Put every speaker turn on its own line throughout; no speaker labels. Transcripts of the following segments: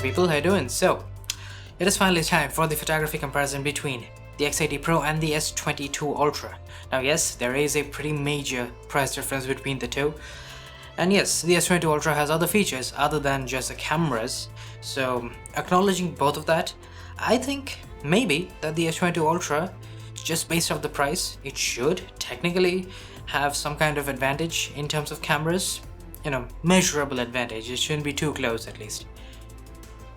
people, how you doing? So, it is finally time for the photography comparison between the X80 Pro and the S22 Ultra. Now yes, there is a pretty major price difference between the two. And yes, the S22 Ultra has other features other than just the cameras. So, acknowledging both of that, I think maybe that the S22 Ultra, just based off the price, it should technically have some kind of advantage in terms of cameras. You know, measurable advantage. It shouldn't be too close at least.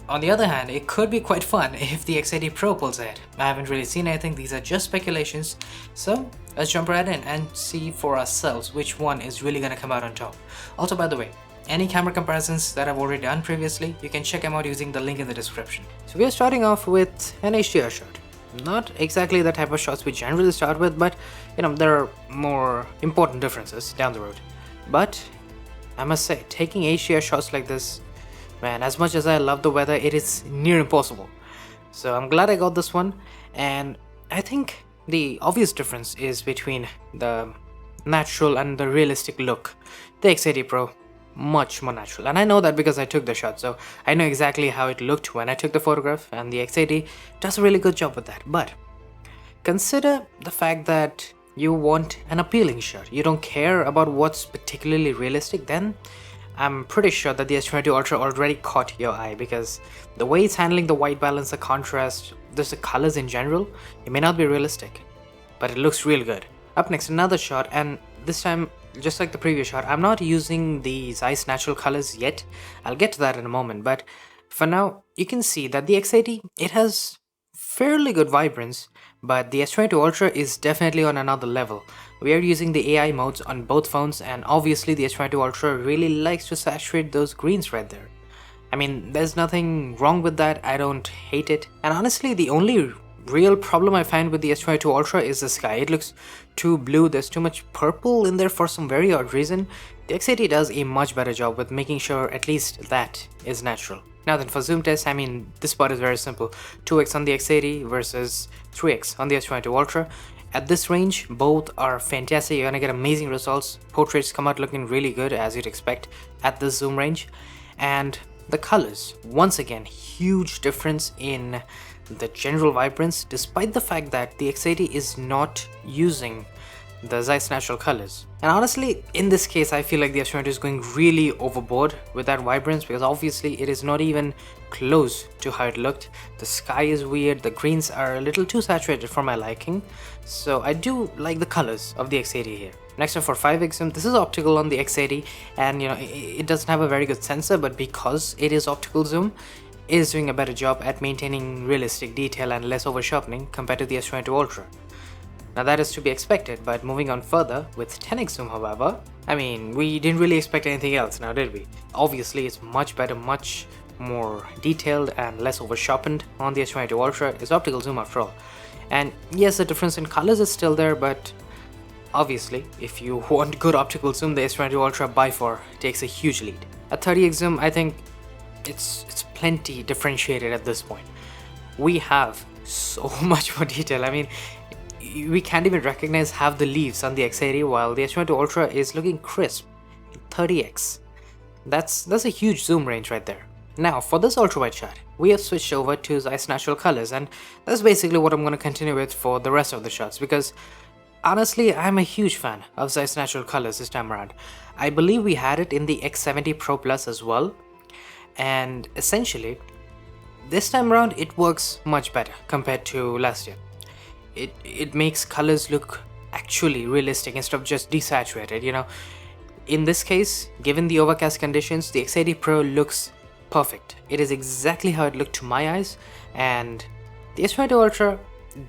On the other hand, it could be quite fun if the X80 Pro pulls ahead. I haven't really seen anything, these are just speculations, so let's jump right in and see for ourselves which one is really gonna come out on top. Also, by the way, any camera comparisons that I've already done previously, you can check them out using the link in the description. So we are starting off with an HDR shot. Not exactly the type of shots we generally start with, but you know, there are more important differences down the road. But I must say, taking HDR shots like this, man, as much as I love the weather, it is near impossible. So I'm glad I got this one, and I think the obvious difference is between the natural and the realistic look. The X80 Pro, much more natural, and I know that because I took the shot, so I know exactly how it looked when I took the photograph, and the X80 does a really good job with that. But consider the fact that you want an appealing shot, you don't care about what's particularly realistic, then I'm pretty sure that the S22 Ultra already caught your eye, because the way it's handling the white balance, the contrast, just the colors in general, it may not be realistic, but it looks real good. Up next, another shot, and this time, just like the previous shot, I'm not using the Zeiss natural colors yet. I'll get to that in a moment, but for now, you can see that the X80, it has fairly good vibrance, but the S22 Ultra is definitely on another level. We are using the AI modes on both phones, and obviously the S22 Ultra really likes to saturate those greens right there. I mean, there's nothing wrong with that, I don't hate it, and honestly the only real problem I find with the S22 Ultra is the sky. It looks too blue, there's too much purple in there for some very odd reason. The X80 does a much better job with making sure at least that is natural. Now then, for zoom test, I mean, this part is very simple. 2x on the X80 versus 3x on the S22 Ultra. At this range, both are fantastic. You're gonna get amazing results. Portraits come out looking really good, as you'd expect at this zoom range. And the colors, once again, huge difference in the general vibrance, despite the fact that the X80 is not using the Zeiss natural colors. And honestly, in this case, I feel like the S22 is going really overboard with that vibrance, because obviously it is not even close to how it looked. The sky is weird, the greens are a little too saturated for my liking, so I do like the colors of the X80 here. Next up, for 5x zoom, this is optical on the X80, and you know, it doesn't have a very good sensor, but because it is optical zoom, it is doing a better job at maintaining realistic detail and less over sharpening compared to the S22 Ultra. Now that is to be expected, but moving on further, with 10x zoom however, I mean, we didn't really expect anything else now, did we? Obviously it's much better, much more detailed and less over sharpened on the S22 Ultra. It's optical zoom after all. And yes, the difference in colors is still there, but obviously if you want good optical zoom, the S22 Ultra by far takes a huge lead. At 30x zoom, I think it's plenty differentiated at this point. We have so much more detail. I mean, we can't even recognize half the leaves on the X80, while the S22 Ultra is looking crisp. 30x. That's a huge zoom range right there. Now for this ultrawide shot, we have switched over to Zeiss natural colors, and that's basically what I'm going to continue with for the rest of the shots, because honestly, I'm a huge fan of Zeiss natural colors this time around. I believe we had it in the X70 Pro Plus as well, and essentially this time around it works much better compared to last year. It makes colors look actually realistic instead of just desaturated, you know. In this case, given the overcast conditions, the X80 Pro looks perfect. It is exactly how it looked to my eyes, and the S22 Ultra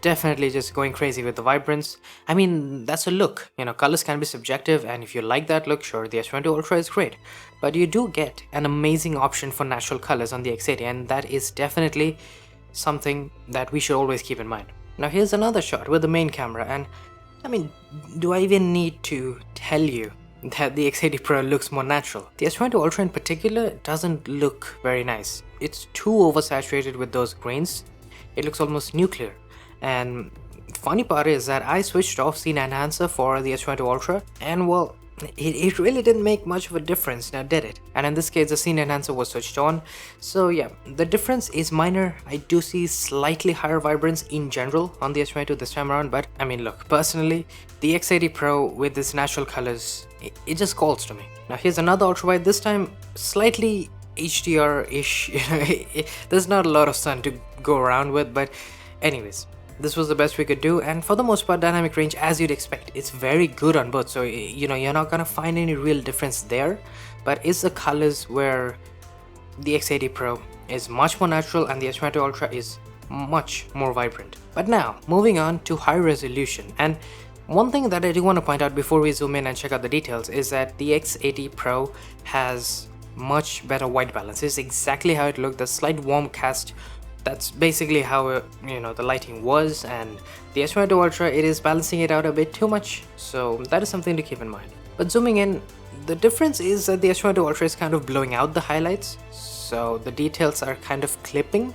definitely just going crazy with the vibrance. I mean, that's a look, you know, colors can be subjective, and if you like that look, sure, the S22 Ultra is great. But you do get an amazing option for natural colors on the X80, and that is definitely something that we should always keep in mind. Now here's another shot with the main camera, and I mean, do I even need to tell you that the X80 Pro looks more natural? The S22 Ultra in particular doesn't look very nice. It's too oversaturated with those grains. It looks almost nuclear. And funny part is that I switched off scene enhancer for the S22 Ultra, and well, it really didn't make much of a difference, now did it? And in this case the scene enhancer was switched on, so yeah, the difference is minor. I do see slightly higher vibrance in general on the S22 this time around, but I mean, look, personally the X80 Pro with its natural colors, it just calls to me. Now here's another ultrawide, this time slightly HDR-ish. There's not a lot of sun to go around with, but anyways, this was the best we could do, and for the most part dynamic range, as you'd expect, it's very good on both, so you're not gonna find any real difference there. But it's the colors where the X80 Pro is much more natural and the S22 Ultra is much more vibrant. But now moving on to high resolution, and one thing that I do want to point out before we zoom in and check out the details is that the X80 Pro has much better white balance. It's exactly how it looked, the slight warm cast. That's basically how the lighting was, and the S22 Ultra, it is balancing it out a bit too much, so that is something to keep in mind. But zooming in, the difference is that the S22 Ultra is kind of blowing out the highlights, so the details are kind of clipping,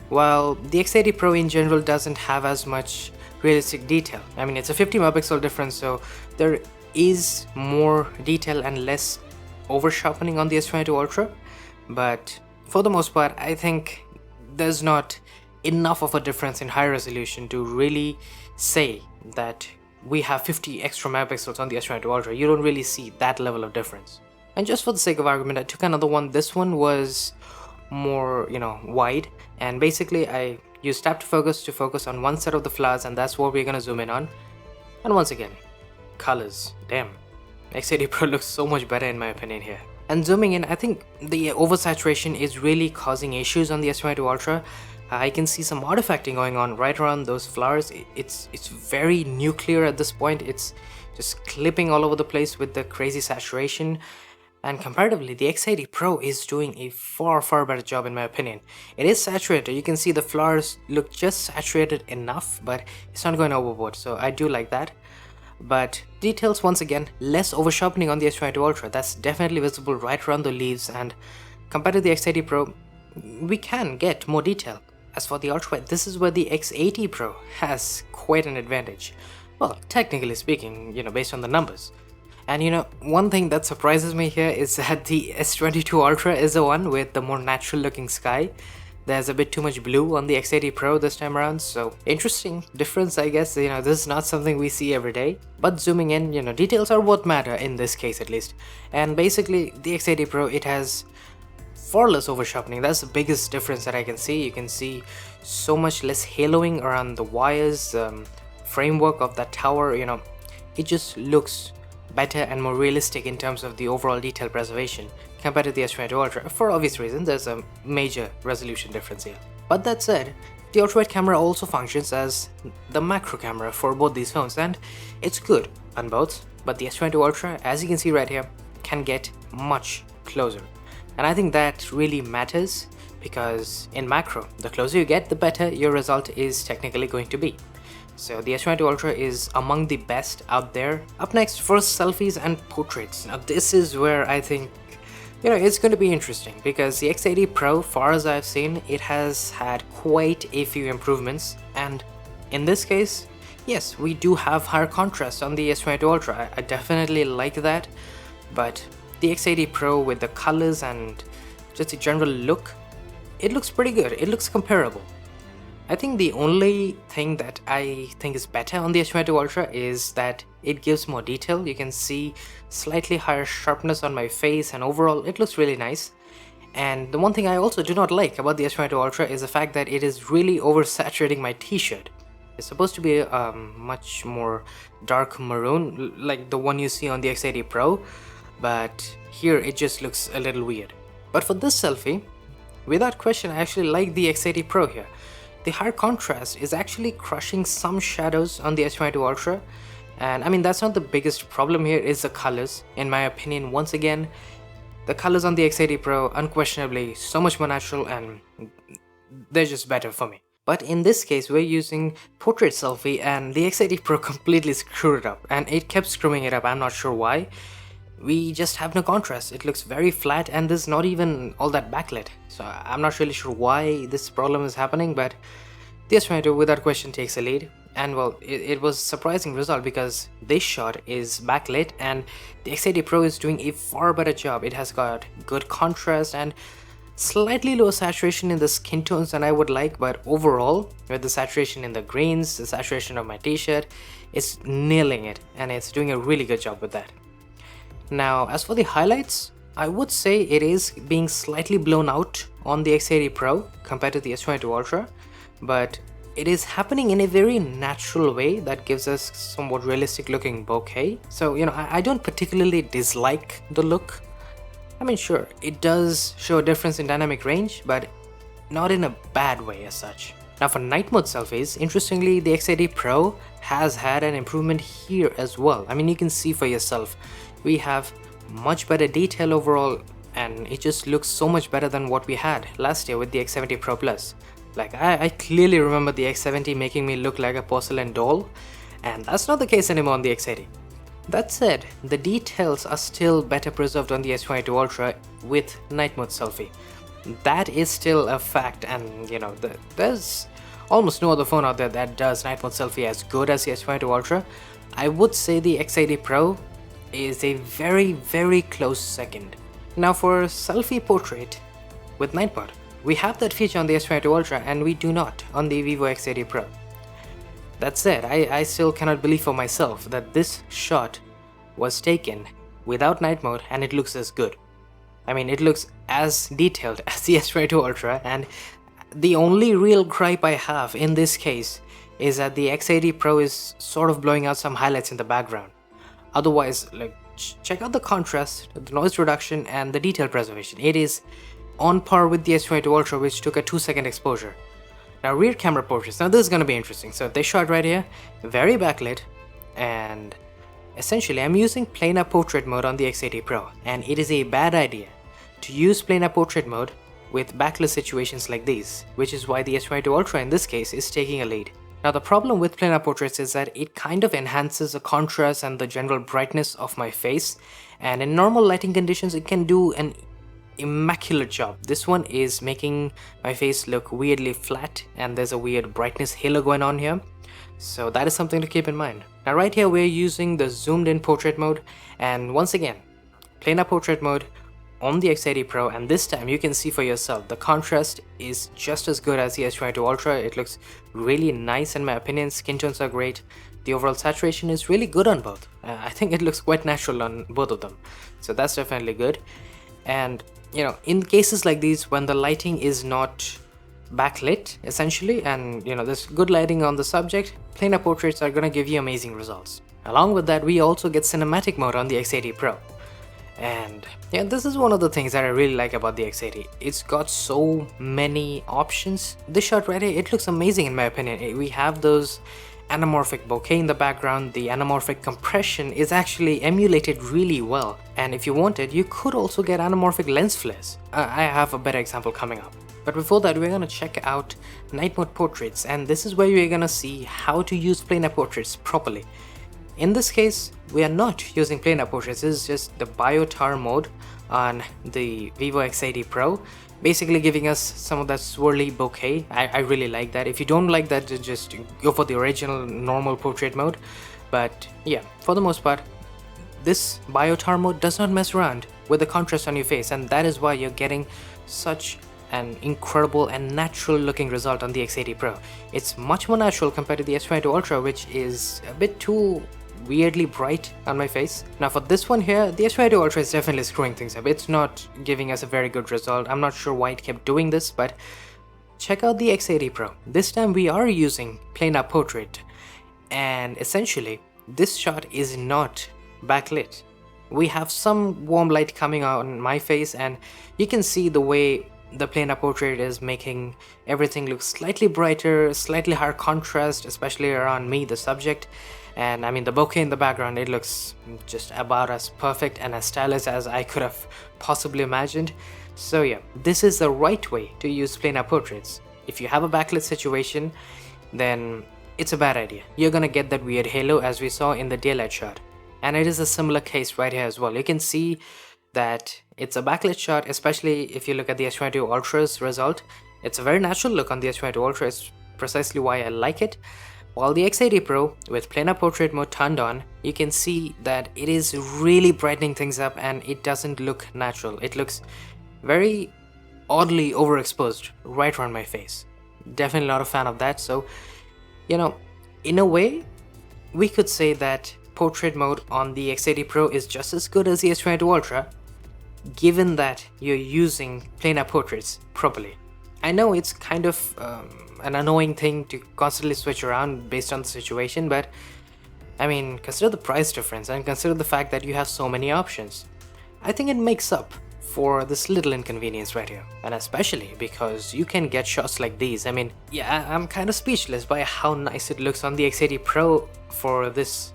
while the X80 Pro in general doesn't have as much realistic detail. I mean, it's a 50 megapixel difference, so there is more detail and less over sharpening on the S22 Ultra, but for the most part I think there's not enough of a difference in high resolution to really say that we have 50 extra megapixels on the S22 Ultra. You don't really see that level of difference. And just for the sake of argument, I took another one. This one was more, wide, and basically I used tap to focus on one set of the flowers, and that's what we're gonna zoom in on. And once again, colors, damn, X80 Pro looks so much better in my opinion here. And zooming in, I think the oversaturation is really causing issues on the S22 Ultra. I can see some artifacting going on right around those flowers. It's very nuclear at this point. It's just clipping all over the place with the crazy saturation. And comparatively, the X80 Pro is doing a far better job in my opinion. It is saturated. You can see the flowers look just saturated enough, but it's not going overboard, so I do like that. But details, once again, less over sharpening on the S22 Ultra. That's definitely visible right around the leaves, and compared to the X80 Pro, we can get more detail. As for the ultrawide, this is where the X80 Pro has quite an advantage. Well, technically speaking, based on the numbers. And one thing that surprises me here is that the S22 Ultra is the one with the more natural looking sky. There's a bit too much blue on the X80 Pro this time around, so interesting difference, I guess. This is not something we see every day. But zooming in, details are what matter in this case at least. And basically, the X80 Pro, it has far less over sharpening. That's the biggest difference that I can see. You can see so much less haloing around the wires, framework of that tower. It just looks better and more realistic in terms of the overall detail preservation compared to the S22 Ultra. For obvious reasons, there's a major resolution difference here. But that said, the ultrawide camera also functions as the macro camera for both these phones, and it's good on both. But the S22 Ultra, as you can see right here, can get much closer. And I think that really matters, because in macro, the closer you get, the better your result is technically going to be. So the S22 Ultra is among the best out there. Up next, for selfies and portraits. Now this is where I think, it's going to be interesting, because the X80 Pro, far as I've seen, it has had quite a few improvements. And in this case, yes, we do have higher contrast on the S22 Ultra. I definitely like that. But the X80 Pro, with the colors and just a general look, it looks pretty good. It looks comparable. I think the only thing that I think is better on the S22 Ultra is that it gives more detail. You can see slightly higher sharpness on my face, and overall it looks really nice. And the one thing I also do not like about the S22 Ultra is the fact that it is really oversaturating my t-shirt. It's supposed to be a much more dark maroon, like the one you see on the X80 Pro, but here it just looks a little weird. But for this selfie, without question, I actually like the X80 Pro here. The higher contrast is actually crushing some shadows on the S22 Ultra, and I mean, that's not the biggest problem here, is the colors. In my opinion, once again, the colors on the X80 Pro, unquestionably so much more natural, and they're just better for me. But in this case, we're using portrait selfie, and the X80 Pro completely screwed it up, and it kept screwing it up. I'm not sure why. We just have no contrast. It looks very flat, and there's not even all that backlit. So I'm not really sure why this problem is happening, but the S22 without question takes a lead. And well, it was a surprising result because this shot is backlit and the X80 Pro is doing a far better job. It has got good contrast and slightly lower saturation in the skin tones than I would like, but overall, with the saturation in the greens, the saturation of my t-shirt, it's nailing it and it's doing a really good job with that. Now, as for the highlights, I would say it is being slightly blown out on the X80 Pro compared to the S22 Ultra, but it is happening in a very natural way that gives us somewhat realistic looking bokeh. So, I don't particularly dislike the look. I mean, sure, it does show a difference in dynamic range, but not in a bad way as such. Now for night mode selfies, interestingly, the X80 Pro has had an improvement here as well. I mean, you can see for yourself, we have much better detail overall, and it just looks so much better than what we had last year with the X70 Pro Plus. Like, I clearly remember the X70 making me look like a porcelain doll, and that's not the case anymore on the X80. That said, the details are still better preserved on the S22 Ultra with night mode selfie. That is still a fact, and there's almost no other phone out there that does night mode selfie as good as the S22 Ultra. I would say the X80 Pro is a very, very close second. Now for selfie portrait with night mode, we have that feature on the S22 Ultra and we do not on the Vivo X80 Pro. That said, I still cannot believe for myself that this shot was taken without night mode and it looks as good. I mean, it looks as detailed as the S22 Ultra, and the only real gripe I have in this case is that the X80 Pro is sort of blowing out some highlights in the background. Otherwise, like, check out the contrast, the noise reduction and the detail preservation. It is on par with the S22 Ultra, which took a 2-second exposure. Now rear camera portraits, now this is going to be interesting. So this shot right here, very backlit, and essentially I'm using planar portrait mode on the X80 Pro, and it is a bad idea to use planar portrait mode with backlit situations like these, which is why the S22 Ultra in this case is taking a lead. Now the problem with planar portraits is that it kind of enhances the contrast and the general brightness of my face, and in normal lighting conditions it can do an immaculate job. This one is making my face look weirdly flat and there's a weird brightness halo going on here, so that is something to keep in mind. Now right here we're using the zoomed in portrait mode, and once again planar portrait mode on the X80 Pro, and this time you can see for yourself the contrast is just as good as the S22 Ultra. It looks really nice in my opinion, skin tones are great, the overall saturation is really good on both. I think it looks quite natural on both of them, so that's definitely good. And in cases like these when the lighting is not backlit essentially, and there's good lighting on the subject, planar portraits are going to give you amazing results. Along with that, we also get cinematic mode on the X80 Pro. And this is one of the things that I really like about the X80. It's got so many options. This shot right here, it looks amazing in my opinion. We have those anamorphic bokeh in the background. The anamorphic compression is actually emulated really well, and if you wanted, you could also get anamorphic lens flares. I have a better example coming up. But before that, we're going to check out night mode portraits, and this is where you're going to see how to use planar portraits properly. In this case, we are not using planar portraits. This is just the biotar mode on the Vivo X80 Pro, basically giving us some of that swirly bokeh. I really like that. If you don't like that, just go for the original normal portrait mode. But yeah, for the most part, this biotar mode does not mess around with the contrast on your face, and that is why you're getting such an incredible and natural looking result on the X80 Pro. It's much more natural compared to the S22 Ultra, which is a bit too weirdly bright on my face. Now for this one here, the S22 Ultra is definitely screwing things up. It's not giving us a very good result. I'm not sure why it kept doing this, but check out the X80 Pro. This time we are using planar portrait, and essentially this shot is not backlit. We have some warm light coming on my face, and you can see the way the planar portrait is making everything look slightly brighter, slightly higher contrast, especially around me, the subject. And I mean, the bokeh in the background, it looks just about as perfect and as stylish as I could have possibly imagined. So yeah, this is the right way to use planar portraits. If you have a backlit situation, then it's a bad idea. You're gonna get that weird halo as we saw in the daylight shot. And it is a similar case right here as well. You can see that it's a backlit shot, especially if you look at the S22 Ultra's result. It's a very natural look on the S22 Ultra. It's precisely why I like it. while the X80 Pro with planar portrait mode turned on, you can see that it is really brightening things up and it doesn't look natural. It looks very oddly overexposed right around my face. Definitely not a fan of that. So, you know, in a way, we could say that portrait mode on the X80 Pro is just as good as the S22 Ultra, given that you're using planar portraits properly. I know it's kind of an annoying thing to constantly switch around based on the situation, but I mean, consider the price difference and consider the fact that you have so many options. I think it makes up for this little inconvenience right here, and especially because you can get shots like these. I mean, yeah, I'm kind of speechless by how nice it looks on the X80 Pro for this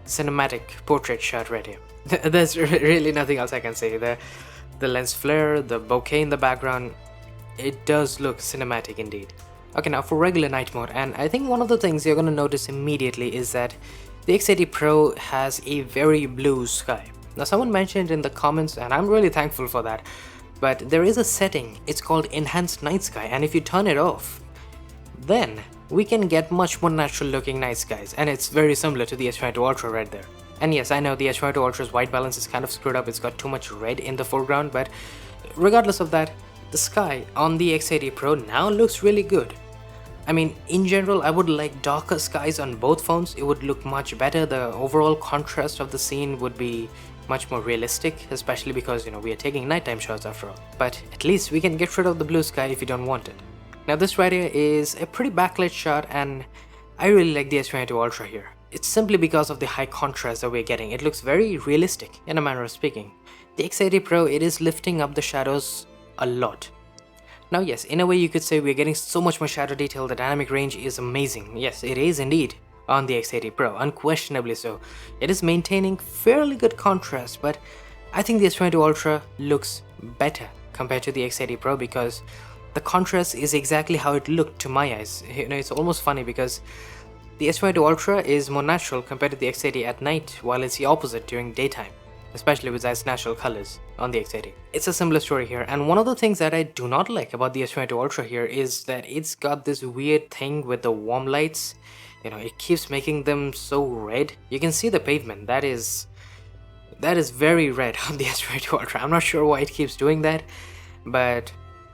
cinematic portrait shot right here. There's really nothing else I can say. The lens flare, the bokeh in the background, it does look cinematic indeed. Okay, now for regular night mode, and I think one of the things you're gonna notice immediately is that the X80 Pro has a very blue sky. Now someone mentioned in the comments, and I'm really thankful for that, but there is a setting, it's called Enhanced Night Sky, and if you turn it off, then we can get much more natural looking night skies, and it's very similar to the S22 Ultra right there. And yes, I know the S22 Ultra's white balance is kind of screwed up, it's got too much red in the foreground, but regardless of that, the sky on the X80 Pro now looks really good. I mean, in general, I would like darker skies on both phones. It would look much better. The overall contrast of the scene would be much more realistic, especially because, you know, we are taking nighttime shots after all. But at least we can get rid of the blue sky if you don't want it. Now this right here is a pretty backlit shot, and I really like the S22 Ultra here. It's simply because of the high contrast that we're getting. It looks very realistic in a manner of speaking. The X80 Pro, it is lifting up the shadows a lot. Now yes, in a way you could say we're getting so much more shadow detail, the dynamic range is amazing. Yes, it is indeed on the X80 Pro, unquestionably so. It is maintaining fairly good contrast, but I think the S22 Ultra looks better compared to the X80 Pro because the contrast is exactly how it looked to my eyes. You know, it's almost funny because the S22 Ultra is more natural compared to the X80 at night, while it's the opposite during daytime, especially with Zeiss natural colors on the X80. It's a similar story here, and one of the things that I do not like about the S22 Ultra here is that it's got this weird thing with the warm lights. You know, it keeps making them so red. You can see the pavement, that is very red on the S22 Ultra. I'm not sure why it keeps doing that, but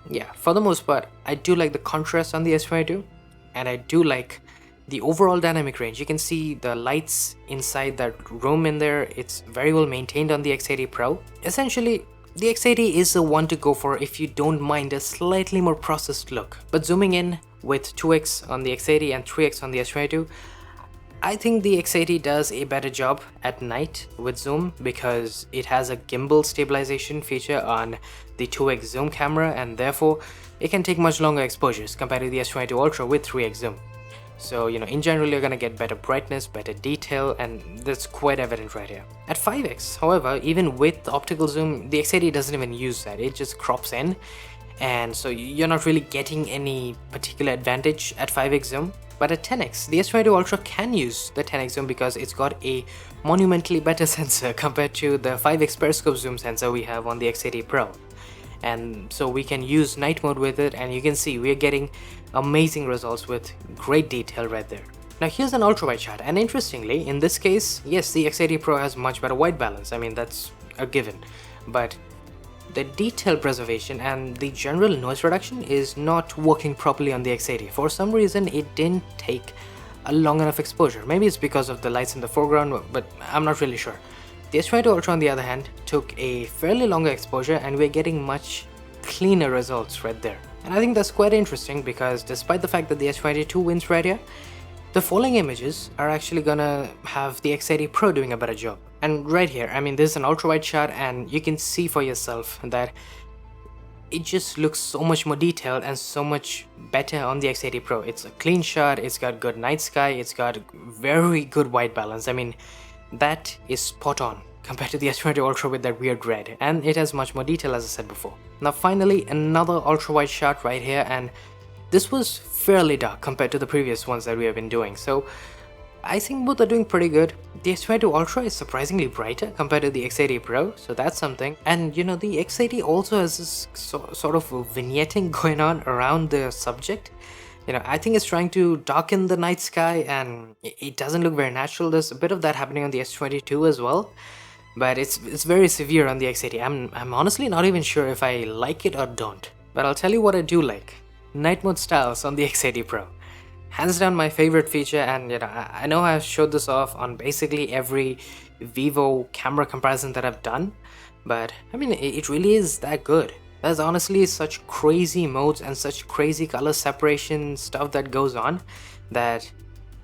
yeah, for the most part, I do like the contrast on the S22, and I do like the overall dynamic range. You can see the lights inside that room in there. It's very well maintained on the X80 Pro. Essentially, the X80 is the one to go for if you don't mind a slightly more processed look. But zooming in with 2x on the X80 and 3x on the S22, I think the X80 does a better job at night with zoom because it has a gimbal stabilization feature on the 2x zoom camera, and therefore it can take much longer exposures compared to the S22 Ultra with 3x zoom. So, you know, in general, you're gonna get better brightness, better detail, and that's quite evident right here. At 5x, however, even with optical zoom, the X80 doesn't even use that. It just crops in, and so you're not really getting any particular advantage at 5x zoom. But at 10x, the S22 Ultra can use the 10x zoom because it's got a monumentally better sensor compared to the 5x periscope zoom sensor we have on the X80 Pro. And so we can use night mode with it, and you can see we're getting amazing results with great detail right there. Now here's an ultrawide shot, and interestingly, in this case, yes, the X80 Pro has much better white balance. I mean, that's a given, but the detail preservation and the general noise reduction is not working properly on the X80. For some reason, it didn't take a long enough exposure. Maybe it's because of the lights in the foreground, but I'm not really sure. The S22 Ultra, on the other hand, took a fairly longer exposure, and we're getting much cleaner results right there. And I think that's quite interesting because despite the fact that the S22 wins right here, the following images are actually gonna have the X80 Pro doing a better job. And right here, I mean, this is an ultra-wide shot, and you can see for yourself that it just looks so much more detailed and so much better on the X80 Pro. It's a clean shot, it's got good night sky, it's got very good white balance. I mean, that is spot on compared to the S22 Ultra with that weird red, and it has much more detail, as I said before. Now finally, another ultra-wide shot right here, and this was fairly dark compared to the previous ones that we have been doing, so I think both are doing pretty good. The S22 Ultra is surprisingly brighter compared to the X80 Pro, so that's something. And you know, the X80 also has this sort of vignetting going on around the subject, I think it's trying to darken the night sky, and it doesn't look very natural. There's a bit of that happening on the S22 as well, but it's very severe on the X80. I'm honestly not even sure if I like it or don't. But I'll tell you what I do like: night mode styles on the X80 Pro. Hands down my favorite feature, and I know I've showed this off on basically every Vivo camera comparison that I've done, but I mean, it really is that good. There's honestly such crazy modes and such crazy color separation stuff that goes on that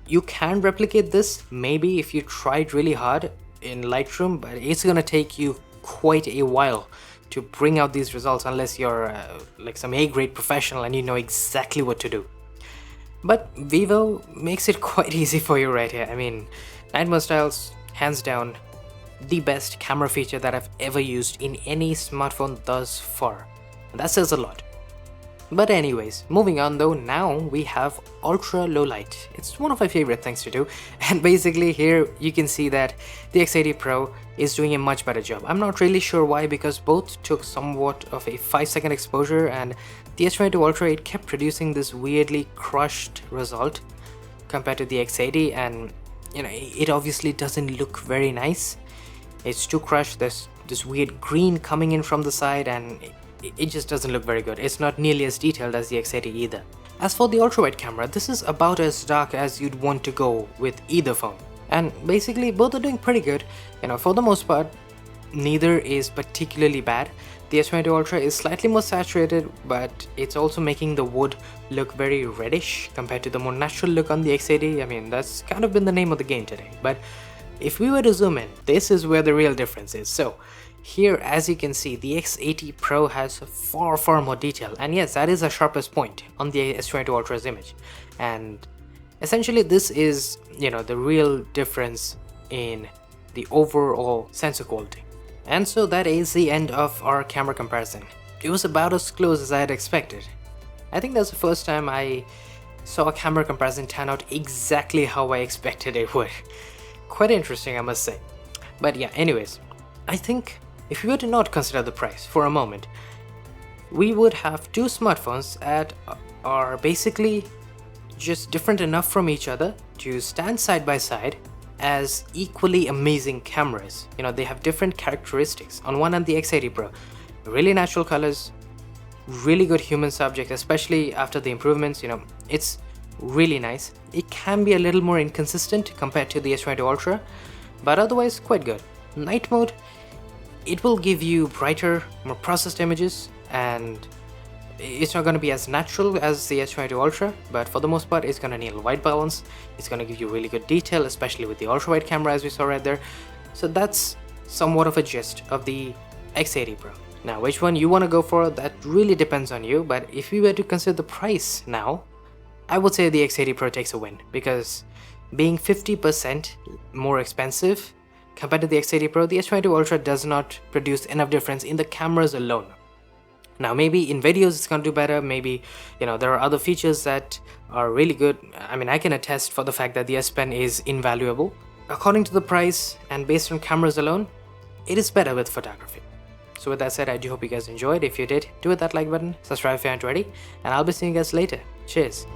you can replicate this maybe if you tried really hard in Lightroom, but it's gonna take you quite a while to bring out these results unless you're like some A-grade professional and you know exactly what to do. But Vivo makes it quite easy for you right here. I mean, night mode styles, hands down, the best camera feature that I've ever used in any smartphone thus far. And that says a lot. But anyways, moving on though, now we have ultra low light. It's one of my favorite things to do, and basically here you can see that the X80 Pro is doing a much better job. I'm not really sure why, because both took somewhat of a 5-second exposure, and the S22 Ultra, it kept producing this weirdly crushed result compared to the X80, and it obviously doesn't look very nice. It's too crushed. There's this weird green coming in from the side, and it just doesn't look very good. It's not nearly as detailed as the X80 either. As for the ultrawide camera, this is about as dark as you'd want to go with either phone. And basically both are doing pretty good. For the most part, neither is particularly bad. The S22 Ultra is slightly more saturated, but it's also making the wood look very reddish compared to the more natural look on the X80. I mean, that's kind of been the name of the game today. But if we were to zoom in, this is where the real difference is. So here, as you can see, the X80 Pro has far more detail, and yes, that is the sharpest point on the S22 Ultra's image. And essentially this is, the real difference in the overall sensor quality. And so that is the end of our camera comparison. It was about as close as I had expected. I think that's the first time I saw a camera comparison turn out exactly how I expected it would. Quite interesting, I must say. But yeah, anyways, I think if we were to not consider the price for a moment, we would have two smartphones that are basically just different enough from each other to stand side by side as equally amazing cameras. They have different characteristics. On one hand, the X80 Pro, really natural colors, really good human subject, especially after the improvements. It's really nice. It can be a little more inconsistent compared to the S22 Ultra, but otherwise quite good. Night mode, it will give you brighter, more processed images, and it's not going to be as natural as the S22 Ultra, but for the most part it's going to nail white balance. It's going to give you really good detail, especially with the ultra-wide camera as we saw right there. So that's somewhat of a gist of the X80 Pro. Now which one you want to go for, that really depends on you, but if we were to consider the price now, I would say the X80 Pro takes a win, because being 50% more expensive compared to the X80 Pro, the S22 Ultra does not produce enough difference in the cameras alone. Now maybe in videos it's going to do better, maybe there are other features that are really good. I mean, I can attest for the fact that the S Pen is invaluable. According to the price and based on cameras alone, it is better with photography. So with that said, I do hope you guys enjoyed. If you did, do hit that like button, subscribe if you aren't already, and I'll be seeing you guys later. Cheers!